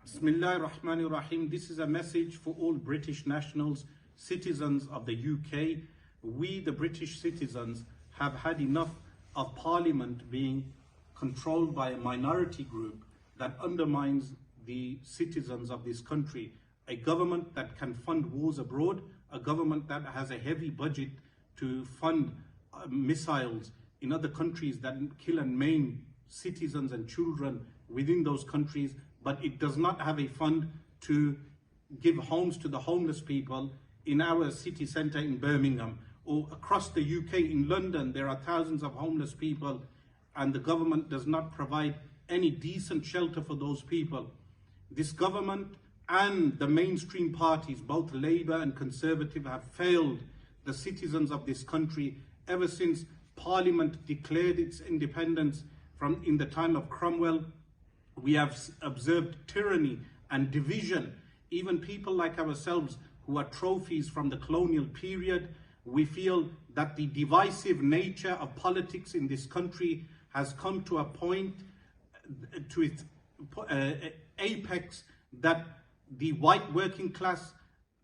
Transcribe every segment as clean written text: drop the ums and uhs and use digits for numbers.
Bismillah ar-Rahman ar-Rahim. This is a message for all British nationals, citizens of the UK. We, the British citizens, have had enough of Parliament being controlled by a minority group that undermines the citizens of this country. A government that can fund wars abroad, a government that has a heavy budget to fund missiles in other countries that kill and maim citizens and children within those countries, but it does not have a fund to give homes to the homeless people in our city centre in Birmingham or across the UK. In London, there are thousands of homeless people and the government does not provide any decent shelter for those people. This government and the mainstream parties, both Labour and Conservative, have failed the citizens of this country ever since Parliament declared its independence in the time of Cromwell. We have observed tyranny and division. Even people like ourselves who are trophies from the colonial period, we feel that the divisive nature of politics in this country has come to a point, to its apex, that the white working class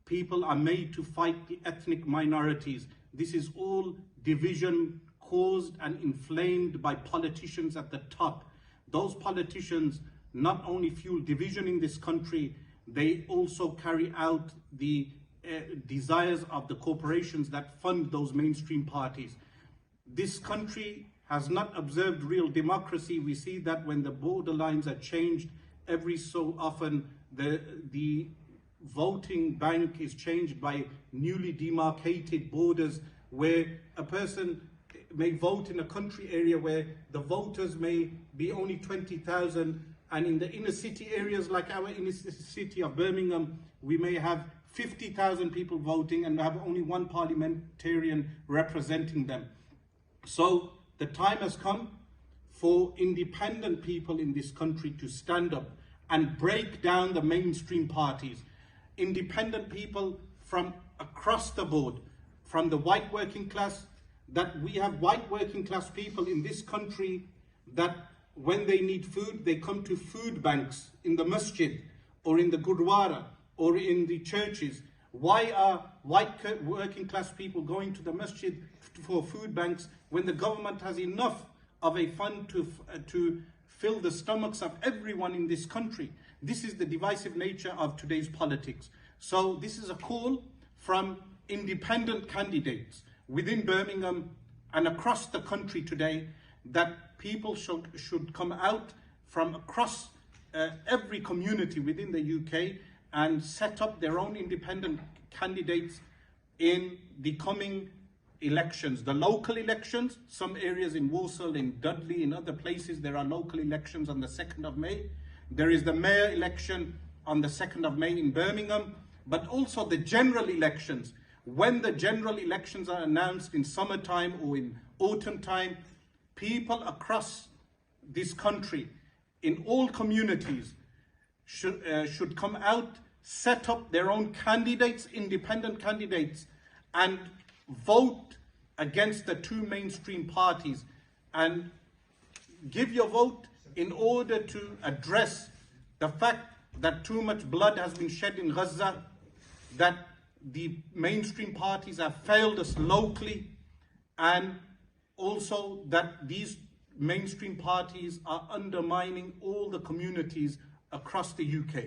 people are made to fight the ethnic minorities. This is all division caused and inflamed by politicians at the top. Those politicians not only fuel division in this country, they also carry out the desires of the corporations that fund those mainstream parties. This country has not observed real democracy. We see that when the borderlines are changed every so often, the voting bank is changed by newly demarcated borders, where a person may vote in a country area where the voters may be only 20,000, and in the inner city areas like our inner city of Birmingham, we may have 50,000 people voting and have only one parliamentarian representing them. So the time has come for independent people in this country to stand up and break down the mainstream parties. Independent people from across the board, from the white working class, that we have white working class people in this country that when they need food, they come to food banks in the masjid or in the gurdwara or in the churches. Why are white working class people going to the masjid for food banks when the government has enough of a fund to fill the stomachs of everyone in this country? This is the divisive nature of today's politics. So this is a call from independent candidates within Birmingham and across the country today, that people should come out from across every community within the UK and set up their own independent candidates in the coming elections. The local elections, some areas in Walsall, in Dudley, in other places, there are local elections on the 2nd of May. There is the mayor election on the 2nd of May in Birmingham, but also the general elections. When the general elections are announced in summertime or in autumn time, people across this country, in all communities, should come out, set up their own candidates, independent candidates, and vote against the two mainstream parties, and give your vote in order to address the fact that too much blood has been shed in Gaza, that the mainstream parties have failed us locally, and also that these mainstream parties are undermining all the communities across the UK.